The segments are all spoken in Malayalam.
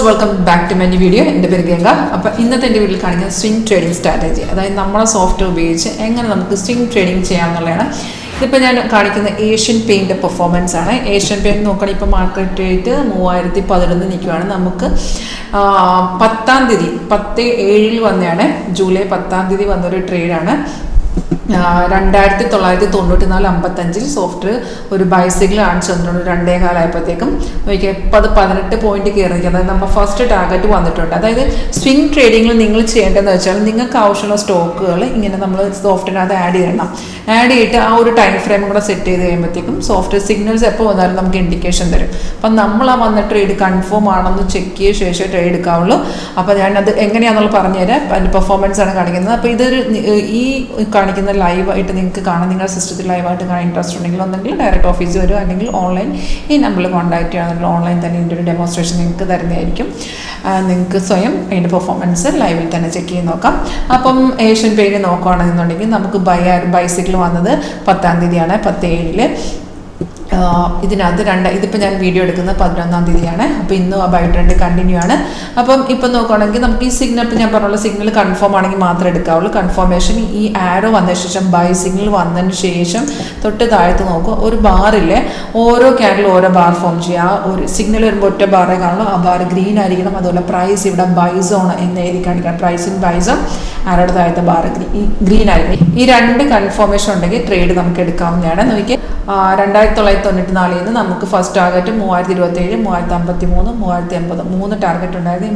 Welcome back to my video. എൻ്റെ പേര് ഗംഗ. അപ്പോൾ ഇന്നത്തെ എൻ്റെ വീട്ടിൽ കാണിക്കുന്ന സ്വിംഗ് ട്രേഡിംഗ് സ്ട്രാറ്റജി, അതായത് നമ്മളെ സോഫ്റ്റ്വെയർ ഉപയോഗിച്ച് എങ്ങനെ നമുക്ക് സ്വിംഗ് ട്രേഡിംഗ് ചെയ്യാമെന്നുള്ളതാണ്. ഇതിപ്പോൾ ഞാൻ കാണിക്കുന്ന ഏഷ്യൻ പെയിൻറ്റ് പെർഫോമൻസ് ആണ്. ഏഷ്യൻ പെയിൻറ്റ് നോക്കുകയാണെങ്കിൽ ഇപ്പോൾ മാർക്കറ്റ് റേറ്റ് 3011 നിൽക്കുകയാണ്. നമുക്ക് 10-ാം തീയതി 10/7 വന്നതാണ്, ജൂലൈ 10-ാം തീയതി വന്നൊരു ട്രേഡാണ്. 2994.55 സോഫ്റ്റ്വെയർ ഒരു ബൈസിക്കിൾ കാണിച്ചു തന്നിട്ടുണ്ട്. 2.25 ആയപ്പോഴത്തേക്കും ഇപ്പോൾ അത് 18 പോയിന്റ് കയറിയിരിക്കും. അതായത് നമ്മൾ ഫസ്റ്റ് ടാർഗറ്റ് വന്നിട്ടുണ്ട്. അതായത് സ്വിംഗ് ട്രേഡിങ്ങിൽ നിങ്ങൾ ചെയ്യേണ്ടതെന്ന് വെച്ചാൽ നിങ്ങൾക്ക് ആവശ്യമുള്ള സ്റ്റോക്കുകൾ ഇങ്ങനെ നമ്മൾ സോഫ്റ്റ്വെയറിനകത്ത് ആഡ് ചെയ്യണം. ആഡ് ചെയ്തിട്ട് ആ ഒരു ടൈം ഫ്രെയിം കൂടെ സെറ്റ് ചെയ്ത് കഴിയുമ്പോഴത്തേക്കും സോഫ്റ്റ്വെയർ സിഗ്നൽസ് എപ്പോൾ വന്നാലും നമുക്ക് ഇൻഡിക്കേഷൻ തരും. അപ്പം നമ്മൾ ആ വന്ന ട്രേഡ് കൺഫേം ആണെന്ന് ചെക്ക് ചെയ്ത ശേഷം ട്രേഡ് എടുക്കാവുള്ളൂ. അപ്പോൾ ഞാനത് എങ്ങനെയാണെന്നുള്ള പറഞ്ഞുതരാം. അതിൻ്റെ പെർഫോമൻസ് ആണ് കാണിക്കുന്നത്. അപ്പോൾ ഇതൊരു ഈ കാണിക്കുന്ന ലൈവായിട്ട് നിങ്ങൾക്ക് കാണാം. നിങ്ങളുടെ സിസ്റ്റത്തിൽ ലൈവായിട്ട് കാണാൻ ഇൻട്രസ്റ്റ് ഉണ്ടെങ്കിൽ ഒന്നെങ്കിൽ ഡയറക്റ്റ് ഓഫീസിൽ വരും, അല്ലെങ്കിൽ ഓൺലൈൻ ഈ നമ്പറിൽ കോൺടാക്ട് ചെയ്യുകയാണെങ്കിൽ ഓൺലൈൻ തന്നെ ഇതിൻ്റെ ഒരു ഡെമോൺസ്ട്രേഷൻ നിങ്ങൾക്ക് തരുന്നതായിരിക്കും. നിങ്ങൾക്ക് സ്വയം അതിൻ്റെ പെർഫോമൻസ് ലൈവിൽ തന്നെ ചെക്ക് ചെയ്ത് നോക്കാം. അപ്പം ഏഷ്യൻ പെയിൻറ്റ് നോക്കുകയാണെന്നുണ്ടെങ്കിൽ നമുക്ക് ബൈസിക്കിൾ വന്നത് 10-ാം തീയതിയാണ്, 10/7. ഇതിനകത്ത് ഇതിപ്പോൾ ഞാൻ വീഡിയോ എടുക്കുന്നത് 11-ാം തീയതിയാണ്. അപ്പോൾ ഇന്നും ആ ബൈ ട്രെൻഡ് കണ്ടിന്യൂ ആണ്. അപ്പം ഇപ്പം നോക്കുകയാണെങ്കിൽ നമുക്ക് ഈ സിഗ്നൽ, ഇപ്പോൾ ഞാൻ പറഞ്ഞുള്ള സിഗ്നൽ കൺഫേം ആണെങ്കിൽ മാത്രമേ എടുക്കാവുള്ളൂ. കൺഫർമേഷൻ ഈ ആരോ വന്ന ശേഷം ബൈ സിഗ്നൽ വന്നതിന് ശേഷം തൊട്ട് താഴത്ത് നോക്കുക, ഒരു ബാറില്ലേ, ഓരോ ക്യാൻഡിൽ ഓരോ ബാർ ഫോം ചെയ്യുക. ആ ഒരു സിഗ്നൽ വരുമ്പോൾ ഒറ്റ ബാറേ കാണുള്ളൂ. ആ ബാർ ഗ്രീൻ ആയിരിക്കണം. അതുപോലെ പ്രൈസ് ഇവിടെ ബൈസോൺ എന്ന് എഴുതി കാണിക്കണം. പ്രൈസിൻ ബൈസോൺ, ആരോടെ താഴത്തെ ബാർ ഗ്രീൻ ആയിരിക്കും. ഈ 2 കൺഫർമേഷൻ ഉണ്ടെങ്കിൽ ട്രേഡ് നമുക്ക് എടുക്കാവുന്നതാണ്. നോക്കി 2994 നമുക്ക് ഫസ്റ്റ് ടാർഗറ്റ് 3027, 3053, 3080 3 ടാർഗറ്റ് ഉണ്ടായിരുന്നു. ഈ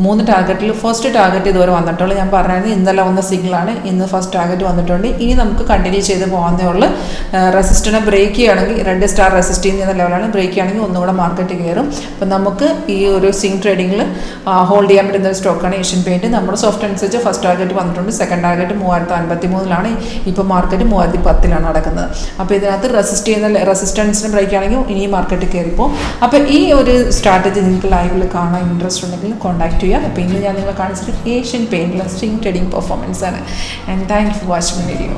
3 ടാർഗറ്റിൽ ഫസ്റ്റ് ടാർഗറ്റ് ഇതുവരെ വന്നിട്ടുള്ളൂ. ഞാൻ പറഞ്ഞായിരുന്നു ഇന്നലെ വന്ന സിഗ്നലാണ്. ഇന്ന് ഫസ്റ്റ് ടാർഗറ്റ് വന്നിട്ടുണ്ട്. ഇനി നമുക്ക് കണ്ടിന്യൂ ചെയ്ത് പോകുന്നേ ഉള്ളൂ. റെസിസ്റ്ററിനെ ബ്രേക്ക് ചെയ്യുകയാണെങ്കിൽ 2 സ്റ്റാർ റെസിസ്റ്റ് ചെയ്യുന്ന ലെവലാണ്. ബ്രേക്ക് ചെയ്യുകയാണെങ്കിൽ ഒന്നുകൂടെ മാർക്കറ്റ് കയറും. അപ്പം നമുക്ക് ഈ ഒരു സ്വിംഗ് ട്രേഡിങ്ങിൽ ഹോൾഡ് ചെയ്യാൻ പറ്റുന്ന ഒരു സ്റ്റോക്കാണ് ഏഷ്യൻ പെയിൻറ്റ്. നമ്മുടെ സോഫ്റ്റ് അനുസരിച്ച് ഫസ്റ്റ് ടാർഗറ്റ് വന്നിട്ടുണ്ട്. സെക്കൻഡ് ടാർഗറ്റ് 3053 ഇപ്പോൾ മാർക്കറ്റ് 3010 നടക്കുന്നത്. അപ്പോൾ ഇതിനകത്ത് റെസിസ്റ്റൻസിന് ബ്രേക്ക് ആണെങ്കിൽ ഇനി മാർക്കറ്റ് കയറിപ്പോൾ. അപ്പോൾ ഈ ഒരു സ്ട്രാറ്റജി നിങ്ങൾക്ക് ലൈവിൽ കാണാൻ ഇൻട്രസ്റ്റ് ഉണ്ടെങ്കിൽ കോൺടാക്ട് ചെയ്യുക. അപ്പോൾ ഇന്ന് ഞാൻ നിങ്ങളെ കാണിച്ചിട്ട് ഏഷ്യൻ പെയിൻറ്റിലെ സ്വിംഗ് ട്രേഡിംഗ് പെർഫോമൻസ് ആണ്. And thank you for watching video.